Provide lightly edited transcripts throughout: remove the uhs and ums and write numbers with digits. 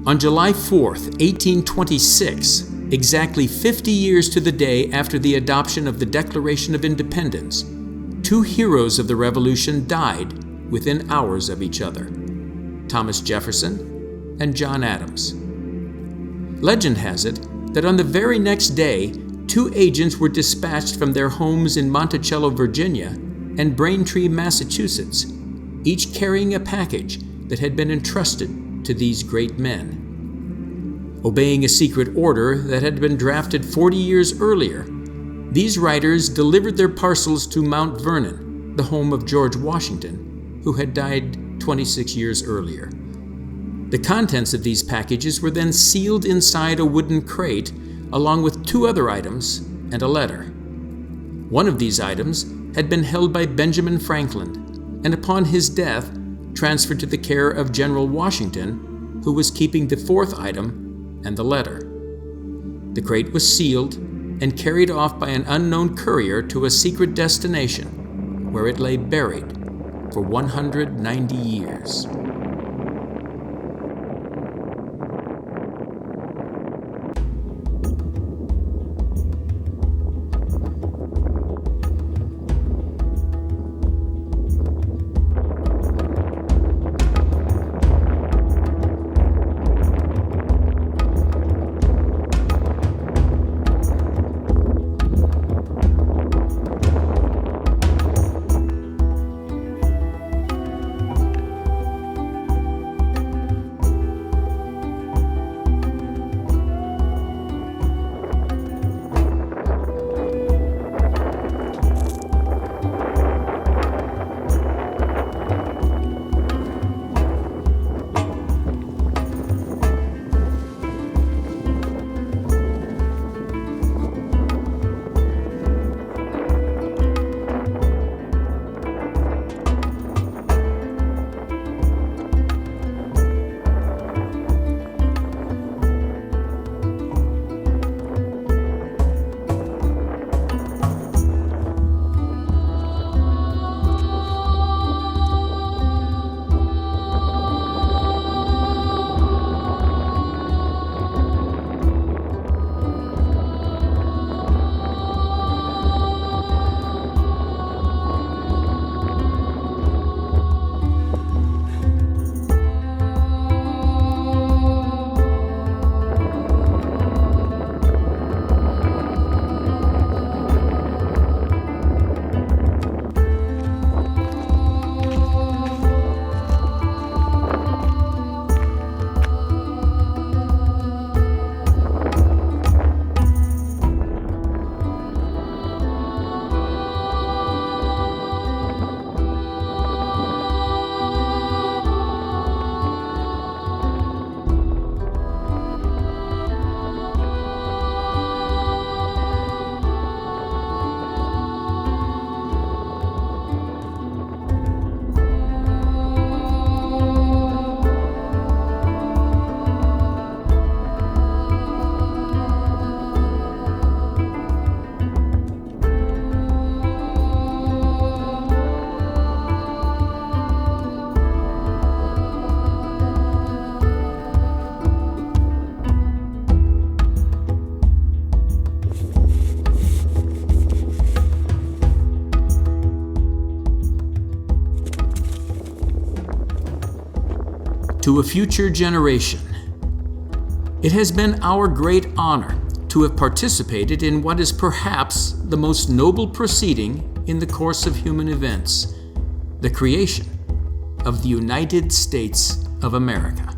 On July 4th, 1826, exactly 50 years to the day after the adoption of the Declaration of Independence, two heroes of the Revolution died within hours of each other: Thomas Jefferson and John Adams. Legend has it that on the very next day, two agents were dispatched from their homes in Monticello, Virginia, and Braintree, Massachusetts, each carrying a package that had been entrusted to these great men. Obeying a secret order that had been drafted 40 years earlier, these riders delivered their parcels to Mount Vernon, the home of George Washington, who had died 26 years earlier. The contents of these packages were then sealed inside a wooden crate, along with two other items and a letter. One of these items had been held by Benjamin Franklin, and upon his death, transferred to the care of General Washington, who was keeping the fourth item and the letter. The crate was sealed and carried off by an unknown courier to a secret destination, where it lay buried for 190 years. To a future generation, it has been our great honor to have participated in what is perhaps the most noble proceeding in the course of human events, the creation of the United States of America.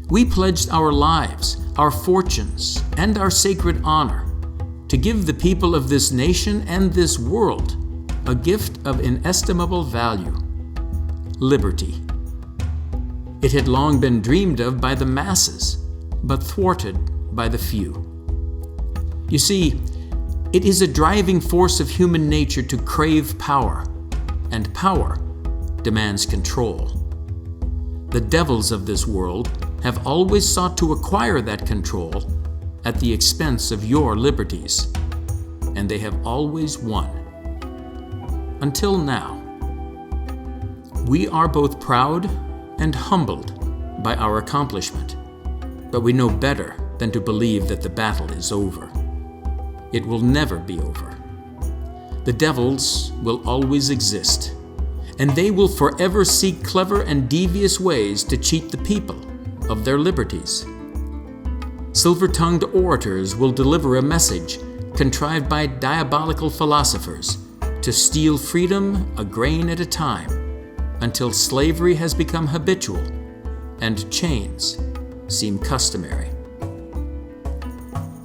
We pledged our lives, our fortunes, and our sacred honor to give the people of this nation and this world a gift of inestimable value: liberty. It had long been dreamed of by the masses, but thwarted by the few. You see, it is a driving force of human nature to crave power, and power demands control. The devils of this world have always sought to acquire that control at the expense of your liberties, and they have always won. Until now. We are both proud and humbled by our accomplishment, but we know better than to believe that the battle is over. It will never be over. The devils will always exist, and they will forever seek clever and devious ways to cheat the people of their liberties. Silver-tongued orators will deliver a message contrived by diabolical philosophers to steal freedom a grain at a time until slavery has become habitual and chains seem customary.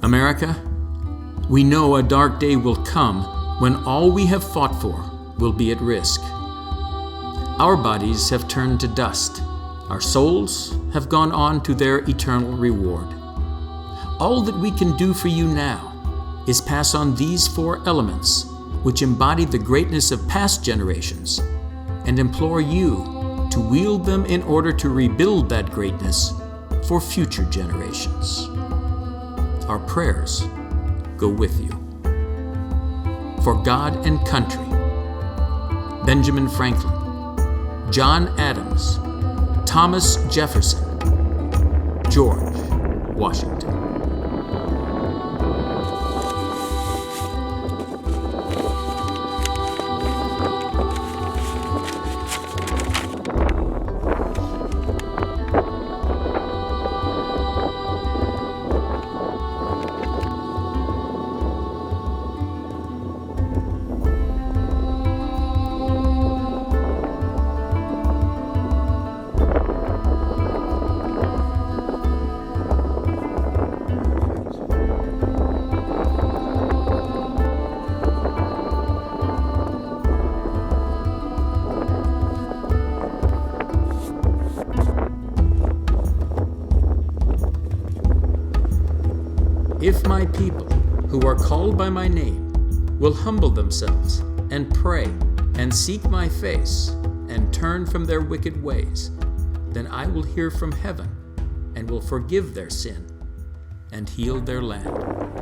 America, we know a dark day will come when all we have fought for will be at risk. Our bodies have turned to dust. Our souls have gone on to their eternal reward. All that we can do for you now is pass on these four elements which embody the greatness of past generations and implore you to wield them in order to rebuild that greatness for future generations. Our prayers go with you. For God and country, Benjamin Franklin, John Adams, Thomas Jefferson, George Washington. If my people, who are called by my name, will humble themselves and pray and seek my face and turn from their wicked ways, then I will hear from heaven and will forgive their sin and heal their land.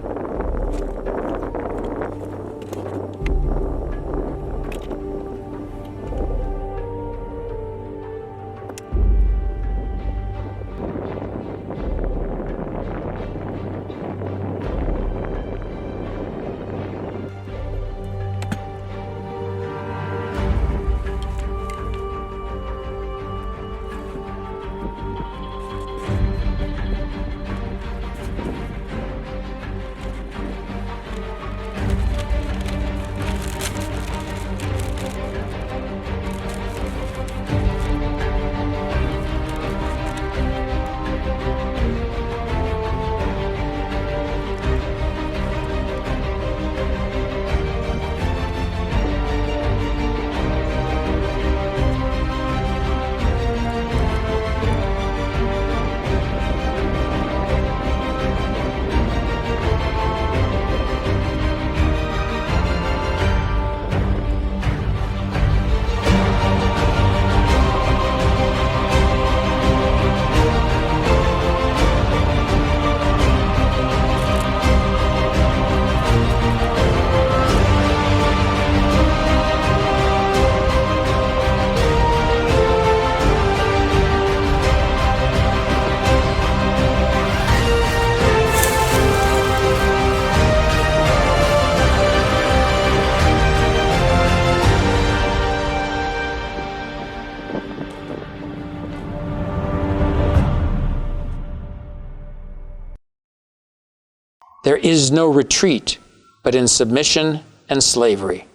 There is no retreat but in submission and slavery.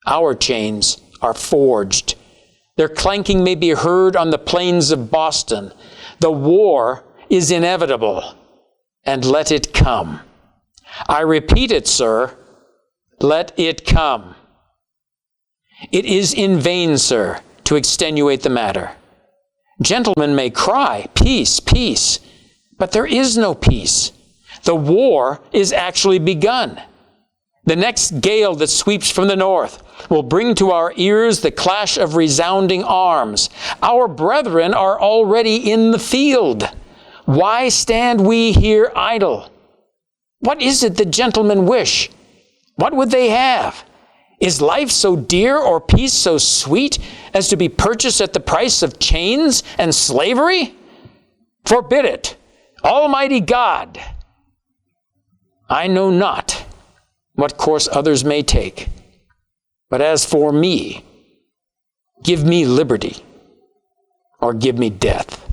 Our chains are forged. Their clanking may be heard on the plains of Boston. The war is inevitable, and let it come. I repeat it, sir, let it come. It is in vain, sir, to extenuate the matter. Gentlemen may cry, peace, peace, but there is no peace. The war is actually begun. The next gale that sweeps from the north will bring to our ears the clash of resounding arms. Our brethren are already in the field. Why stand we here idle? What is it the gentlemen wish? What would they have? Is life so dear or peace so sweet as to be purchased at the price of chains and slavery? Forbid it, Almighty God. I know not what course others may take, but as for me, give me liberty or give me death.